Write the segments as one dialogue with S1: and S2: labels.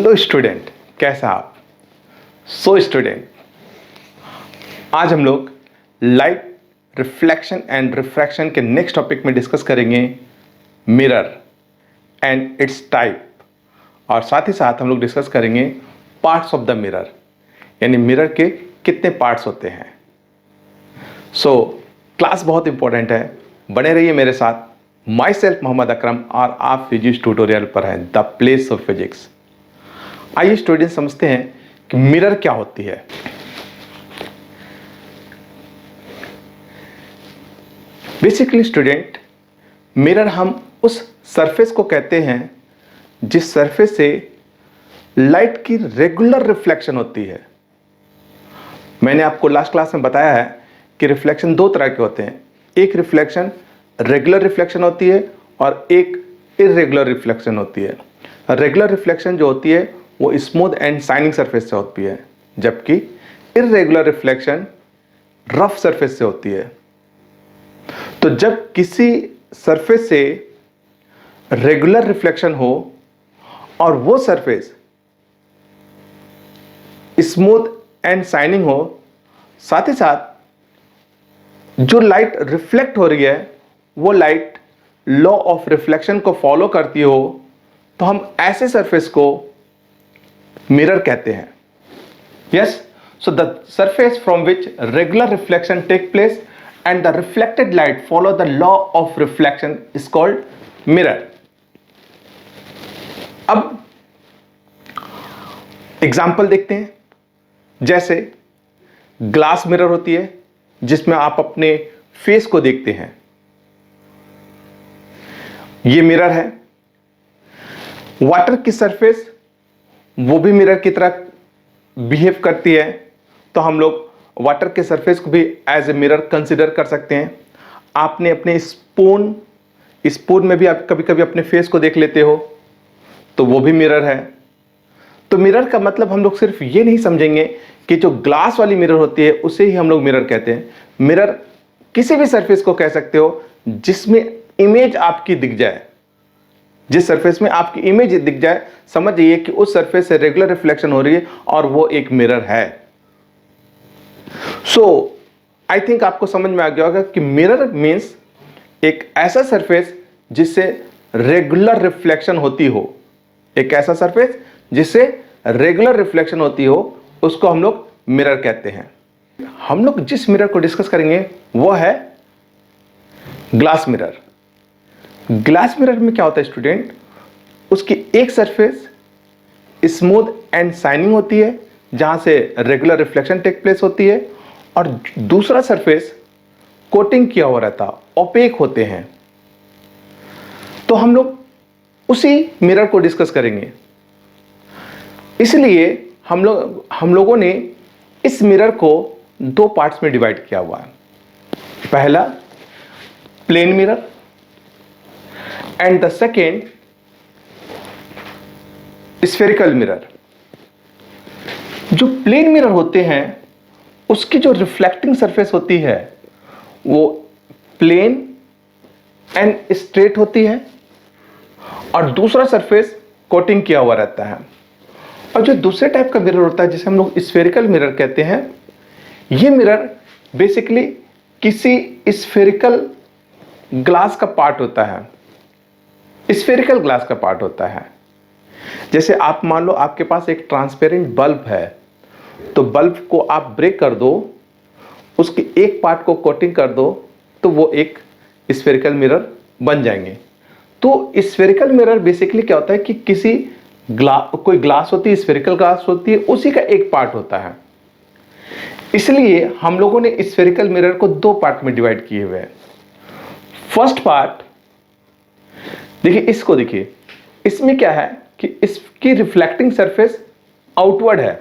S1: Hello student, कैसा आप? Student, आज हम लोग लाइट रिफ्लेक्शन एंड रिफ्रैक्शन के नेक्स्ट टॉपिक में डिस्कस करेंगे मिरर एंड इट्स टाइप, और साथ ही साथ हम लोग डिस्कस करेंगे पार्ट्स ऑफ द मिरर, यानी मिरर के कितने पार्ट्स होते हैं। क्लास बहुत इंपॉर्टेंट है, बने रहिए मेरे साथ। माई सेल्फ मोहम्मद अकरम और आप फिजिक्स ट्यूटोरियल पर हैं, द प्लेस ऑफ फिजिक्स। आइए स्टूडेंट समझते हैं कि मिरर क्या होती है। बेसिकली स्टूडेंट, मिरर हम उस सरफेस को कहते हैं जिस सरफेस से लाइट की रेगुलर रिफ्लेक्शन होती है। मैंने आपको लास्ट क्लास में बताया है कि रिफ्लेक्शन दो तरह के होते हैं। एक रिफ्लेक्शन रेगुलर रिफ्लेक्शन होती है और एक इरेगुलर रिफ्लेक्शन होती है। रेगुलर रिफ्लेक्शन जो होती है वो स्मूथ एंड शाइनिंग सरफेस से होती है, जबकि इरेगुलर रिफ्लेक्शन रफ सरफेस से होती है। तो जब किसी सरफेस से रेगुलर रिफ्लेक्शन हो और वो सरफेस स्मूथ एंड शाइनिंग हो, साथ ही साथ जो लाइट रिफ्लेक्ट हो रही है वो लाइट लॉ ऑफ रिफ्लेक्शन को फॉलो करती हो, तो हम ऐसे सरफेस को मिरर कहते हैं। Yes, so the surface from which regular reflection take place and the reflected light follow the law of reflection is called mirror. अब एग्जाम्पल देखते हैं। जैसे ग्लास मिरर होती है जिसमें आप अपने फेस को देखते हैं। ये मिरर है। वाटर की सरफेस वो भी मिरर की तरह बिहेव करती है, तो हम लोग वाटर के सरफेस को भी एज ए मिरर कंसिडर कर सकते हैं। आपने अपने स्पून में भी आप कभी कभी अपने फेस को देख लेते हो, तो वो भी मिरर है। तो मिरर का मतलब हम लोग सिर्फ ये नहीं समझेंगे कि जो ग्लास वाली मिरर होती है उसे ही हम लोग मिरर कहते हैं। मिरर किसी भी सरफेस को कह सकते हो जिसमें इमेज आपकी दिख जाए। जिस सरफेस में आपकी इमेज दिख जाए, समझ जाइए कि उस सरफेस से रेगुलर रिफ्लेक्शन हो रही है और वो एक मिरर है। आई थिंक आपको समझ में आ गया होगा कि मिरर मीन्स एक ऐसा सरफेस जिससे रेगुलर रिफ्लेक्शन होती हो। एक ऐसा सरफेस जिससे रेगुलर रिफ्लेक्शन होती हो, उसको हम लोग मिरर कहते हैं। हम लोग जिस मिरर को डिस्कस करेंगे वो है ग्लास मिरर। ग्लास मिरर में क्या होता है स्टूडेंट, उसकी एक सरफेस स्मूथ एंड शाइनिंग होती है जहां से रेगुलर रिफ्लेक्शन टेक प्लेस होती है, और दूसरा सरफेस कोटिंग किया हुआ रहता, ओपेक होते हैं। तो हम लोग उसी मिरर को डिस्कस करेंगे। इसलिए हम लोगों ने इस मिरर को दो पार्ट्स में डिवाइड किया हुआ है। पहला plane mirror and the second spherical mirror. जो प्लेन मिरर होते हैं उसकी जो रिफ्लेक्टिंग सरफेस होती है वो प्लेन एंड स्ट्रेट होती है, और दूसरा सरफेस कोटिंग किया हुआ रहता है। और जो दूसरे टाइप का मिरर होता है जिसे हम लोग स्फेरिकल मिरर कहते हैं, ये मिरर बेसिकली किसी स्फेरिकल ग्लास का पार्ट होता है। स्फेरिकल ग्लास का पार्ट होता है। जैसे आप मान लो आपके पास एक ट्रांसपेरेंट बल्ब है, तो बल्ब को आप ब्रेक कर दो, उसके एक पार्ट को कोटिंग कर दो, तो वो एक स्फेरिकल मिरर बन जाएंगे। तो स्फेरिकल मिरर बेसिकली क्या होता है कि किसी कोई ग्लास होती है, स्फेरिकल ग्लास होती है, उसी का एक पार्ट होता है। इसलिए हम लोगों ने स्फेरिकल मिरर को दो पार्ट में डिवाइड किए हुए हैं। फर्स्ट पार्ट देखिए, इसको देखिए, इसमें क्या है कि इसकी रिफ्लेक्टिंग सरफेस आउटवर्ड है,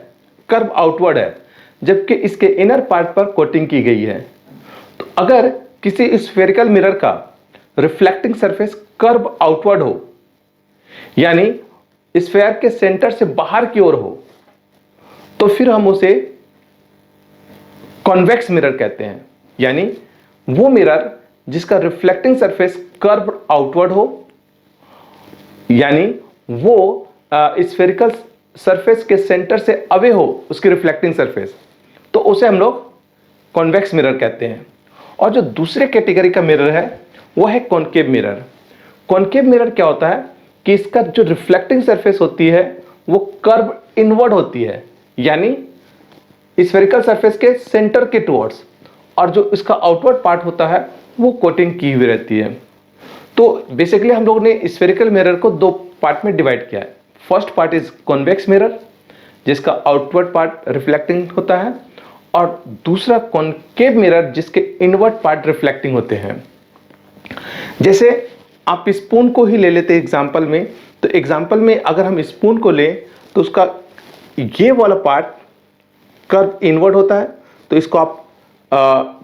S1: कर्व आउटवर्ड है, जबकि इसके इनर पार्ट पर कोटिंग की गई है। तो अगर किसी स्फेरिकल मिरर का रिफ्लेक्टिंग सरफेस कर्व आउटवर्ड हो, यानी स्फेयर के सेंटर से बाहर की ओर हो, तो फिर हम उसे कॉन्वेक्स मिरर कहते हैं। यानी वो मिरर जिसका रिफ्लेक्टिंग सरफेस कर्व आउटवर्ड हो, यानी वो स्फेरिकल सरफेस के सेंटर से अवे हो उसकी रिफ्लेक्टिंग सरफेस, तो उसे हम लोग कॉन्वेक्स मिरर कहते हैं। और जो दूसरे कैटेगरी का मिरर है वो है कॉनकेव मिरर। कॉनकेव मिरर क्या होता है कि इसका जो रिफ्लेक्टिंग सरफेस होती है वो कर्व इनवर्ड होती है, यानी स्फेरिकल सरफेस के सेंटर के टुवर्ड्स, और जो इसका आउटवर्ड पार्ट होता है वो कोटिंग की हुई रहती है। तो बेसिकली हम लोगों ने स्फेरिकल मिरर को दो पार्ट में डिवाइड किया है। First part is convex mirror जिसका आउटवर्ड पार्ट रिफ्लेक्टिंग होता है, और दूसरा कॉनकेव मिरर जिसके इनवर्ड पार्ट रिफ्लेक्टिंग होते हैं। जैसे आप स्पून को ही ले लेते हैं एग्जांपल में, तो एग्जांपल में अगर हम स्पून को लें तो उसका ये वाला पार्ट कर्व इनवर्ड होता है, तो इसको आप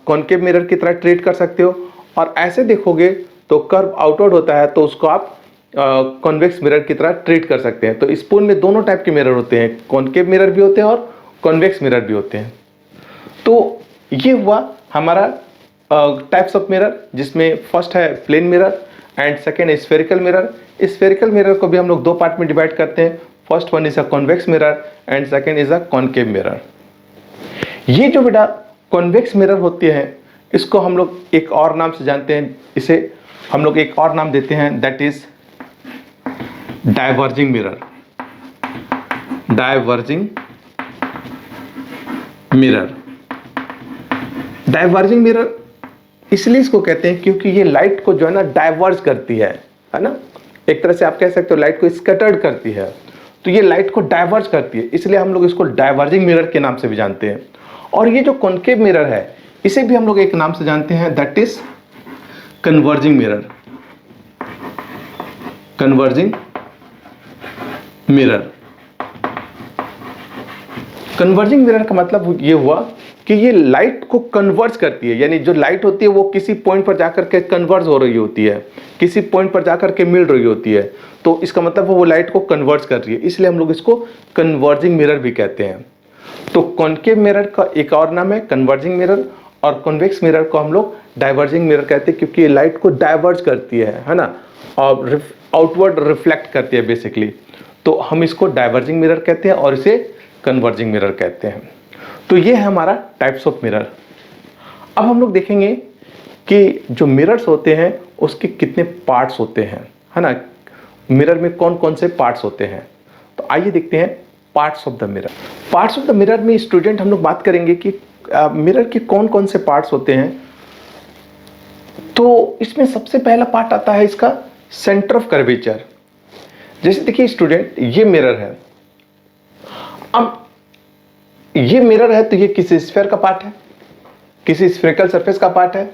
S1: कॉनकेव मिरर की तरह ट्रीट कर सकते हो। और ऐसे देखोगे तो कर्व आउटवर्ड होता है, तो उसको आप कॉन्वेक्स मिरर की तरह ट्रीट कर सकते हैं। तो स्पून में दोनों टाइप के मिरर होते हैं, कॉनकेव मिरर भी होते हैं और कॉन्वेक्स मिरर भी होते हैं। तो ये हुआ हमारा टाइप्स ऑफ मिरर, जिसमें फर्स्ट है प्लेन मिरर एंड सेकेंड है स्फेरिकल मिरर। स्फेरिकल मिरर को भी हम लोग दो पार्ट में डिवाइड करते हैं। First one is a convex mirror and second is a concave mirror. ये जो बेटा कॉन्वेक्स मिरर होती है इसको हम लोग एक और नाम से जानते हैं, इसे हम लोग एक और नाम देते हैं, that is diverging mirror. Diverging mirror, diverging mirror इसलिए इसको कहते हैं क्योंकि ये लाइट को जो है ना डाइवर्ज करती है ना, एक तरह से आप कह सकते हो लाइट को स्कैटर्ड करती है, तो ये लाइट को डाइवर्ज करती है, इसलिए हम लोग इसको डाइवर्जिंग मिरर के नाम से भी जानते हैं। और ये जो कॉनकेव मिरर है इसे भी हम लोग एक नाम से जानते हैं, that is converging mirror. Converging mirror, converging mirror का मतलब ये हुआ कि ये लाइट को कन्वर्ज करती है, यानी जो लाइट होती है वो किसी पॉइंट पर जाकर के कन्वर्ज हो रही होती है, किसी पॉइंट पर जाकर के मिल रही होती है, तो इसका मतलब वो लाइट को कन्वर्ज कर रही है, इसलिए हम लोग इसको कन्वर्जिंग मिरर भी कहते हैं। तो कॉनकेव मिरर का एक और नाम है कन्वर्जिंग मिरर, और कॉन्वेक्स मिरर को हम लोग डाइवर्जिंग मिरर कहते हैं क्योंकि ये लाइट को डाइवर्ज करती है ना, और आउटवर्ड रिफ्लेक्ट करती है बेसिकली, तो हम इसको डाइवर्जिंग मिरर कहते हैं और इसे कन्वर्जिंग मिरर कहते हैं। तो ये है हमारा टाइप्स ऑफ मिरर। अब हम लोग देखेंगे कि जो मिरर्स होते हैं उसके कितने पार्ट्स होते हैं, है ना, मिरर में कौन कौन से पार्ट्स होते हैं। तो आइए देखते हैं parts of the mirror. Parts of the mirror में स्टूडेंट हम लोग बात करेंगे कि मिरर के कौन कौन से पार्ट्स होते हैं। तो इसमें सबसे पहला पार्ट आता है इसका सेंटर ऑफ कर्वेचर। जैसे देखिए स्टूडेंट, ये मिरर है, अब ये मिरर है तो ये किसी स्फीयर का पार्ट है, किसी स्फेरिकल सरफेस का पार्ट है।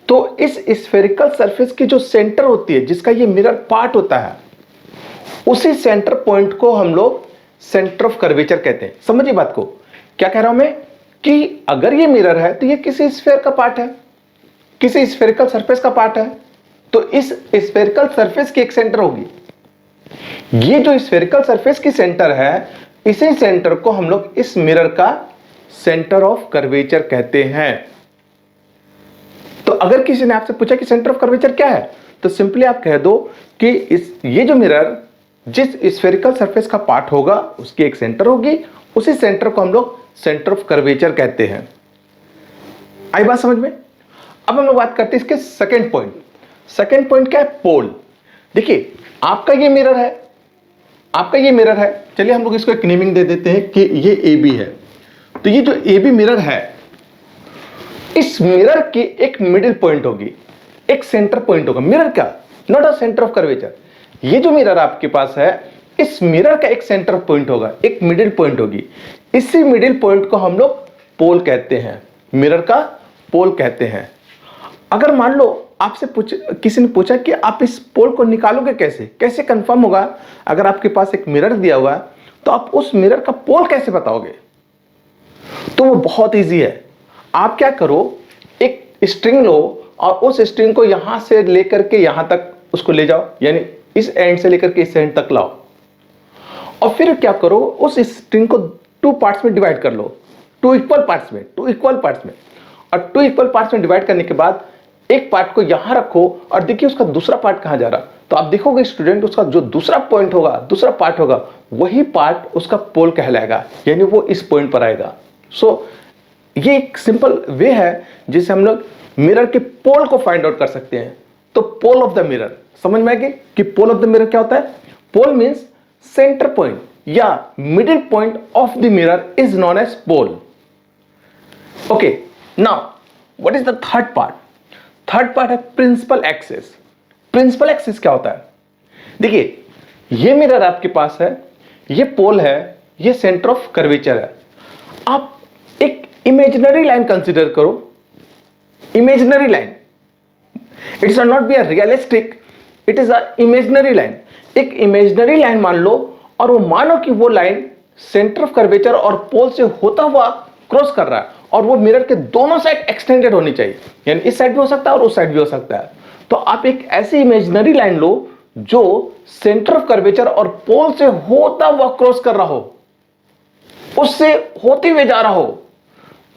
S1: तो इस स्फेरिकल सरफेस की जो सेंटर होती है, जिसका ये मिरर पार्ट होता है, उसी सेंटर पॉइंट को हम लोग सेंटर ऑफ कर्वेचर कहते हैं। समझिए बात को, क्या कह रहा हूं मैं कि अगर ये मिरर है तो ये किसी स्फीयर का पार्ट है, किसी स्फेरिकल सरफेस का पार्ट है, तो इस स्फेरिकल सरफेस की एक सेंटर होगी। ये जो स्फेरिकल सरफेस की सेंटर है, इसी सेंटर को हम लोग इस मिरर का सेंटर ऑफ कर्वेचर कहते हैं। तो अगर किसी ने आपसे पूछा कि सेंटर ऑफ कर्वेचर क्या है, तो सिंपली आप कह दो कि ये जो मिरर जिस स्फेरिकल सरफेस का पार्ट होगा उसकी एक सेंटर होगी, उसी सेंटर को हम लोग सेंटर ऑफ कर्वेचर कहते हैं। आई बात समझ में? अब हम लोग बात करते हैं इसके सेकेंड पॉइंट। सेकेंड पॉइंट क्या है? पोल। देखिए आपका ये मिरर है, आपका ये मिरर है, चलिए हम लोग इसको एक नेमिंग दे देते हैं कि ये ए बी है। तो ये जो ए बी मिरर है, इस मिरर की एक मिडिल पॉइंट होगी, एक सेंटर पॉइंट होगा। मिरर का not a centre of curvature, ये जो मिरर आपके पास है इस मिरर का एक सेंटर पॉइंट होगा, एक मिडिल पॉइंट होगी। इसी मिडिल पॉइंट को हम लोग पोल कहते हैं, मिरर का पोल कहते हैं। अगर मान लो आपसे किसी ने पूछा कि आप इस पोल को निकालोगे कैसे, कैसे कंफर्म होगा, अगर आपके पास एक मिरर दिया हुआ है तो आप उस मिरर का पोल कैसे बताओगे? तो वो बहुत इजी है। आप क्या करो, एक स्ट्रिंग लो और उस स्ट्रिंग को यहां से लेकर के यहां तक उसको ले जाओ, यानी इस एंड से लेकर के इस एंड तक लाओ, और फिर क्या करो, उस स्ट्रिंग को टू पार्ट्स में डिवाइड कर लो, टू इक्वल पार्ट्स में, और टू इक्वल पार्ट्स में डिवाइड करने के बाद एक पार्ट को यहां रखो और देखिए उसका दूसरा पार्ट कहां जा रहा, तो आप देखोगे स्टूडेंट, उसका जो दूसरा पॉइंट होगा, दूसरा पार्ट होगा, वही पार्ट उसका पोल कहलाएगा, यानी वो इस पॉइंट पर आएगा। सो ये एक सिंपल वे है जिससे हम लोग मिरर के पोल को फाइंड आउट कर सकते हैं। तो पोल ऑफ द मिरर समझ में आएगी कि पोल ऑफ द मिरर क्या होता है। पोल मीन्स सेंटर पॉइंट या middle point of the mirror is known as pole. Okay, now what is the third part? Third part है प्रिंसिपल एक्सिस। प्रिंसिपल एक्सिस क्या होता है? देखिए, ये मिरर आपके पास है, ये पोल है, ये सेंटर ऑफ कर्वेचर है। आप एक इमेजिनरी लाइन कंसीडर करो, imaginary line, it should not be a realistic, it is a imaginary line. एक इमेजिनरी लाइन मान लो और वो मानो कि वो लाइन सेंटर ऑफ कर्वेचर और पोल से होता हुआ क्रॉस कर रहा है और वो मिरर के दोनों साइड एक्सटेंडेड होनी चाहिए, यानी इस साइड भी हो सकता है और उस साइड भी हो सकता है। तो आप एक ऐसी इमेजिनरी लाइन लो जो सेंटर ऑफ कर्वेचर और पोल से होता हुआ क्रॉस कर रहा हो, उससे होते हुए जा रहा हो,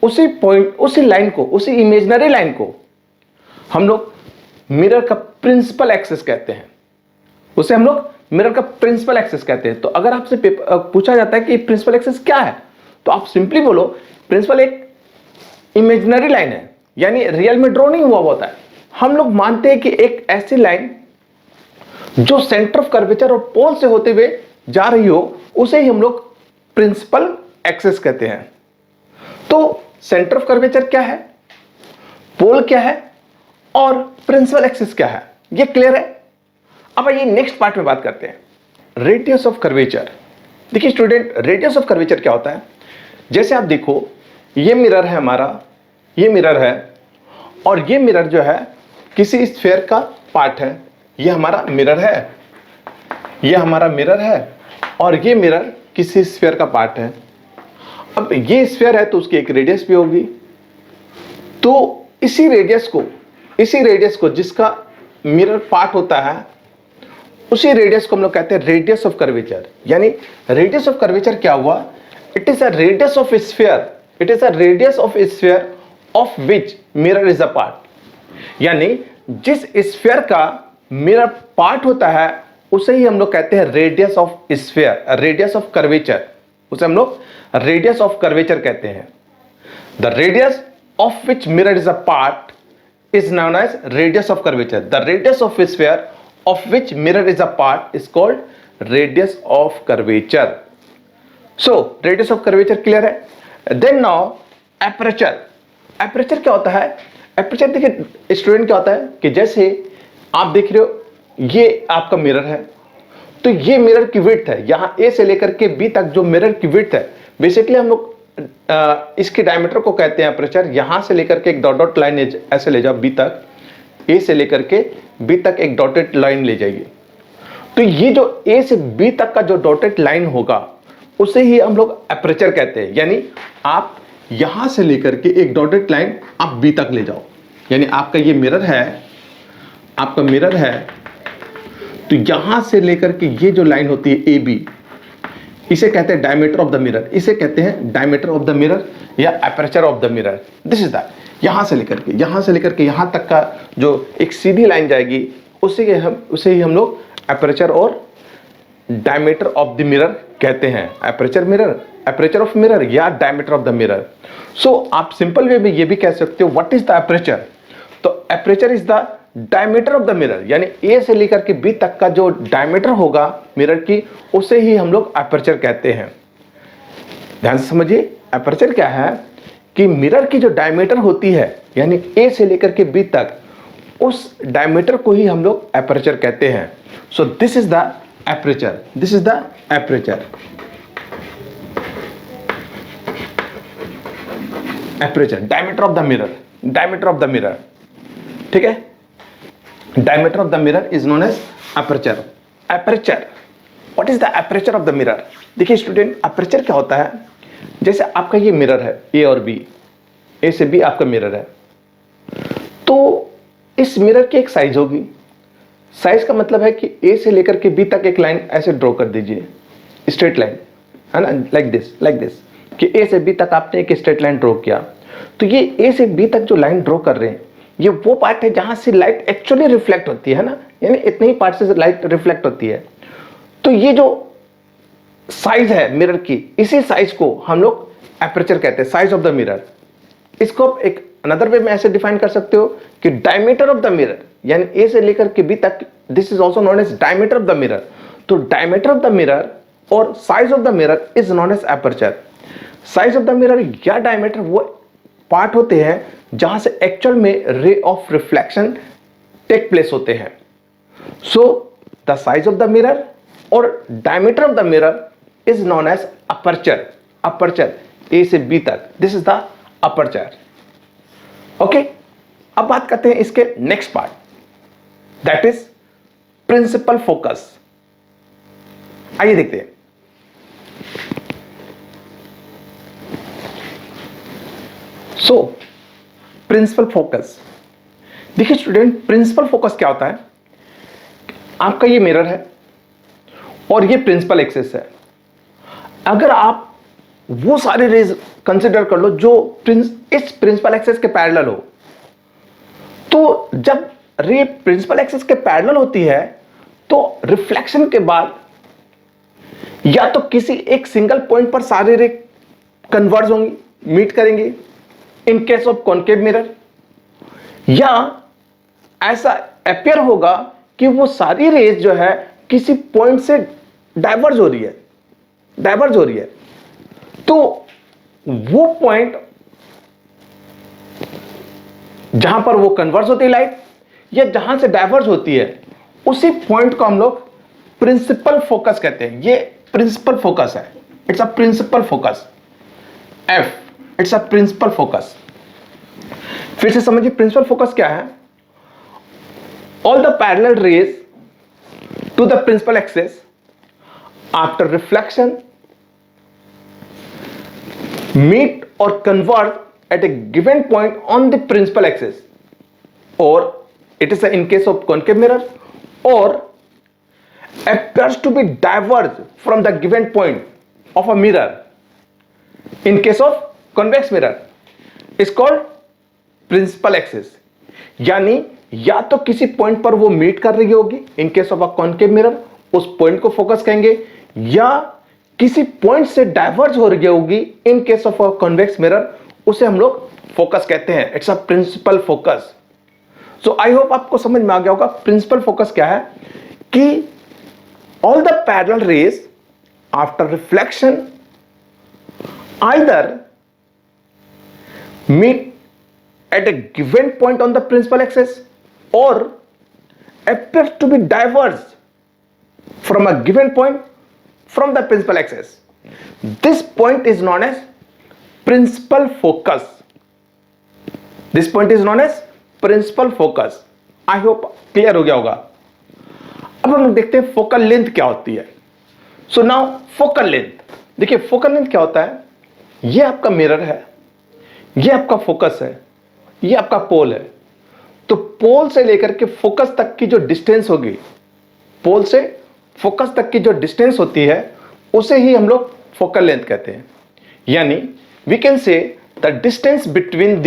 S1: उसी पॉइंट, उसी लाइन को, उसी इमेजिनरी लाइन को हम लोग मिरर का प्रिंसिपल एक्सिस कहते हैं। उसे हम लोग मिरर का प्रिंसिपल एक्सिस कहते हैं। तो अगर आपसे पूछा जाता है कि प्रिंसिपल एक्सिस क्या है, तो आप सिंपली बोलो प्रिंसिपल एक इमेजिनरी लाइन है, यानी रियल में ड्रॉ नहीं हुआ होता है। हम लोग मानते हैं कि एक ऐसी लाइन जो सेंटर ऑफ कर्वेचर और पोल से होते हुए जा रही हो, उसे ही हम लोग प्रिंसिपल एक्सिस कहते हैं। तो सेंटर ऑफ कर्वेचर क्या है, पोल क्या है और प्रिंसिपल एक्सिस क्या है, ये क्लियर है। अब ये नेक्स्ट पार्ट में बात करते हैं, रेडियस ऑफ कर्वेचर। देखिए स्टूडेंट, रेडियस ऑफ कर्वेचर क्या होता है? जैसे आप देखो, ये मिरर है हमारा, ये मिरर है, और ये मिरर जो है किसी स्फीयर का पार्ट है। ये हमारा मिरर है, ये हमारा मिरर है, और ये मिरर किसी स्फीयर का पार्ट है। अब ये स्फीयर है तो उसकी एक रेडियस भी होगी। तो इसी रेडियस को जिसका मिरर पार्ट होता है, उसी रेडियस को हम लोग कहते हैं रेडियस ऑफ कर्वेचर। यानी रेडियस ऑफ कर्वेचर क्या हुआ? It is a radius of sphere, it is a radius of sphere of which mirror is a part. यानी जिस स्फीयर का मिरर पार्ट होता है उसे ही हम लोग कहते हैं radius of sphere, radius of curvature. उसे हम लोग रेडियस ऑफ कर्वेचर कहते हैं। The radius of which mirror is a part is known as radius of curvature. The radius of a sphere of which mirror is a part is called radius of curvature. So radius of curvature clear है। Then now aperture. Aperture क्या होता है? Aperture देखिए student, क्या होता है कि जैसे आप देख रहे हो ये आपका मिरर है, तो ये मिरर की विड्थ है, यहाँ A से लेकर के B तक जो मिरर की विड्थ है, बेसिकली हम लोग इसके डायमीटर को कहते हैं अपर्चर। यहां से लेकर के एक डॉट डॉट लाइन ऐसे ले जाओ बी तक, ए से लेकर के बी तक एक डॉटेड लाइन ले जाइए। तो ये जो ए से बी तक का जो डॉटेड लाइन होगा उसे ही हम लोग अपर्चर कहते हैं। यानी आप यहां से लेकर के एक डॉटेड लाइन आप बी तक ले जाओ, यानी आपका ये मिरर है, आपका मिरर है, तो यहां से लेकर के ये जो लाइन होती है ए बी, इसे कहते हैं डायमीटर ऑफ द मिरर, इसे कहते हैं डायमीटर ऑफ द मिरर या aperture of the mirror. This is that. यहां से लेकर के यहां तक का जो एक सीधी लाइन जाएगी उसे ही हम लोग एपर्चर और डायमीटर ऑफ द मिरर कहते हैं। एपर्चर ऑफ मिरर या डायमीटर ऑफ द मिरर। सो आप सिंपल वे में ये भी कह सकते हो व्हाट इज द एपर्चर। तो aperture is the diameter of the mirror, यानी ए से लेकर के बी तक का जो डायमीटर होगा मिरर की, उसे ही हम लोग एपर्चर कहते हैं। ध्यान से समझिए, एपर्चर क्या है कि मिरर की जो डायमीटर होती है, यानी ए से लेकर के बी तक, उस डायमीटर को ही हम लोग एपर्चर कहते हैं। So this is the aperture, this is the aperture. Aperture, diameter of the mirror, diameter of the mirror, ठीक है। Diameter of the mirror is known as aperture. Aperture. What is the aperture of the mirror? देखिए student, aperture क्या होता है? जैसे आपका ये mirror है A और B, A से B आपका मिरर है, तो इस मिरर की एक साइज होगी। साइज का मतलब है कि A से लेकर के B तक एक लाइन ऐसे ड्रॉ कर दीजिए, स्ट्रेट लाइन, है ना, लाइक दिस कि A से B तक आपने एक स्ट्रेट लाइन ड्रॉ किया। तो ये A से B तक जो लाइन ड्रॉ कर रहे हैं, ये वो पार्ट है जहां से लाइट एक्चुअली रिफ्लेक्ट होती है ना, यानी इतने ही पार्ट से लाइट रिफ्लेक्ट होती है। तो ये जो साइज है मिरर की, इसी साइज को हम लोग एपर्चर कहते हैं, साइज ऑफ द मिरर। इसको आप एक अनदर वे में ऐसे डिफाइन कर सकते हो कि डायमीटर ऑफ द मिरर, यानी ए से लेकर के बी तक, this is also known as diameter of the mirror. तो डायमीटर ऑफ द मिरर और size of the mirror is known as aperture. Size of the mirror या डायमीटर वो part होते हैं जहां से एक्चुअल में ray of reflection take place होते हैं। So the size of the mirror और diameter of the mirror is known as aperture. Aperture A से बी तक, this is the aperture. Okay, अब बात करते हैं इसके next part, that is principal focus. आइए देखते हैं। सो प्रिंसिपल फोकस, देखिए स्टूडेंट, प्रिंसिपल फोकस क्या होता है? आपका ये मिरर है और ये प्रिंसिपल एक्सिस है। अगर आप वो सारे रेज कंसिडर कर लो जो इस प्रिंसिपल एक्सिस के पैरेलल हो, तो जब रे प्रिंसिपल एक्सिस के पैरेलल होती है तो रिफ्लेक्शन के बाद या तो किसी एक सिंगल पॉइंट पर सारे रे कन्वर्ज होंगी, मीट करेंगे इन केस ऑफ कॉनकेव मिरर, या ऐसा अपीयर होगा कि वो सारी रेज जो है किसी पॉइंट से डाइवर्ज हो रही है। तो वो पॉइंट जहां पर वो कन्वर्ज होती है लाइट या जहां से डाइवर्ज होती है, उसी पॉइंट को हम लोग प्रिंसिपल फोकस कहते हैं। ये प्रिंसिपल फोकस है, it's a principal focus. F, it's a principal focus. फिर से समझिए प्रिंसिपल फोकस क्या है। All the parallel rays to the principal axis after reflection meet or converge at a given point on the principal axis, or it is in case of concave mirror, or appears to be diverged from the given point of a mirror in case of convex mirror is called principal axis। यानी या तो किसी point पर वो meet कर रही होगी in case of a concave mirror, उस पॉइंट को फोकस कहेंगे, या किसी पॉइंट से डाइवर्ज हो रही होगी in case of a convex mirror, उसे हम लोग फोकस कहते हैं। It's a principal focus. So I hope आपको समझ में आ गया होगा प्रिंसिपल फोकस क्या है, कि all the parallel rays after reflection either meet at a given point on the principal axis or appears to be diverged from a given point from the principal axis. This point is known as principal focus. This point is known as principal focus. I hope clear हो गया होगा। अब हम लोग देखते हैं focal length क्या होती है। सो नाउ फोकल लेंथ, देखिए फोकल लेंथ क्या होता है। ये आपका मिरर है, ये आपका फोकस है, ये आपका पोल है। तो पोल से लेकर के फोकस तक की जो डिस्टेंस होगी, पोल से फोकस तक की जो डिस्टेंस होती है, उसे ही हम लोग फोकल लेंथ कहते हैं। यानी we can say the distance between the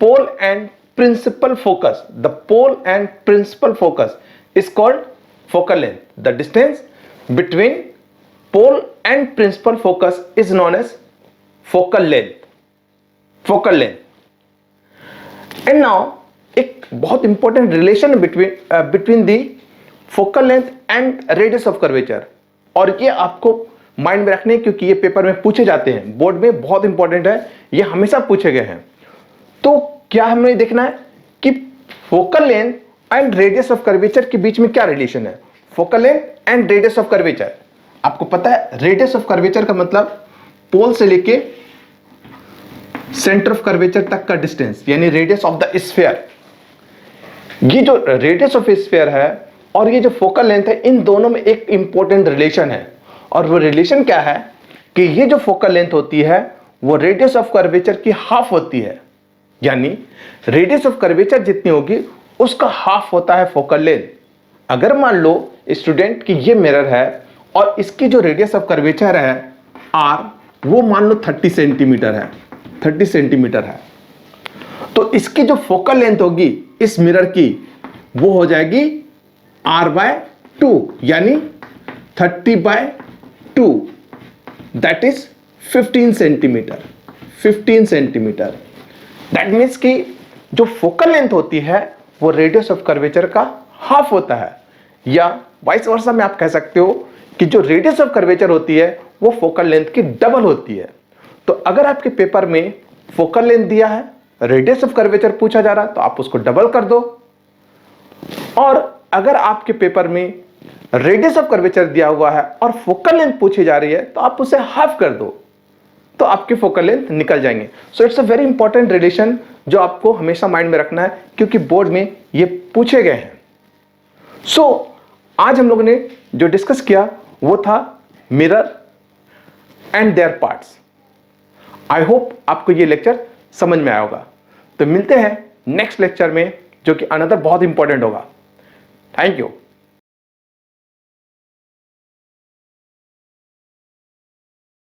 S1: pole and principal focus, the pole and principal focus is called focal length. The distance between pole and principal focus is known as focal length. Focal length. And now एक बहुत important relation between the focal length and radius of curvature, और ये आपको mind में रखने, क्योंकि ये paper में पूछे जाते हैं, बोर्ड में बहुत इंपॉर्टेंट है, ये हमेशा पूछे गए हैं। तो क्या हमें देखना है कि focal length and radius of curvature के बीच में क्या रिलेशन है। Focal length and radius of curvature, आपको पता है रेडियस ऑफ कर्वेचर का मतलब पोल से लेके सेंटर ऑफ कर्वेचर तक का डिस्टेंस, यानी रेडियस ऑफ द स्फीयर। ये जो रेडियस ऑफ स्फीयर है और ये जो फोकल लेंथ है, इन दोनों में एक इंपॉर्टेंट रिलेशन है। और वो रिलेशन क्या है कि ये जो फोकल लेंथ होती है वो रेडियस ऑफ कर्वेचर की हाफ होती है। यानी रेडियस ऑफ कर्वेचर जितनी होगी उसका हाफ होता है फोकल लेंथ। अगर मान लो स्टूडेंट कि ये मिरर है और इसकी जो रेडियस ऑफ कर्वेचर है आर, वो मान लो 30 सेंटीमीटर है, 30 सेंटीमीटर है, तो इसकी जो फोकल लेंथ होगी इस मिरर की वो हो जाएगी r/2 यानी 30/2 that is 15 centimetre. 15 centimetre that means कि जो फोकल लेंथ होती है वो रेडियस ऑफ कर्वेचर का हाफ होता है, या वाइस वर्सा में आप कह सकते हो कि जो रेडियस ऑफ कर्वेचर होती है वो फोकल लेंथ की डबल होती है। तो अगर आपके पेपर में फोकल लेंथ दिया है, रेडियस ऑफ कर्वेचर पूछा जा रहा है, तो आप उसको डबल कर दो, और अगर आपके पेपर में रेडियस ऑफ कर्वेचर दिया हुआ है और फोकल लेंथ पूछी जा रही है तो आप उसे हाफ कर दो, तो आपके फोकल लेंथ निकल जाएंगे। So it's a very important relation जो आपको हमेशा माइंड में रखना है, क्योंकि बोर्ड में ये पूछे गए हैं। सो आज हम लोगों ने जो डिस्कस किया वो था mirror and there parts. I hope आपको ये लेक्चर समझ में आया होगा। तो मिलते हैं नेक्स्ट लेक्चर में, जो कि अनदर बहुत इंपॉर्टेंट होगा। Thank you.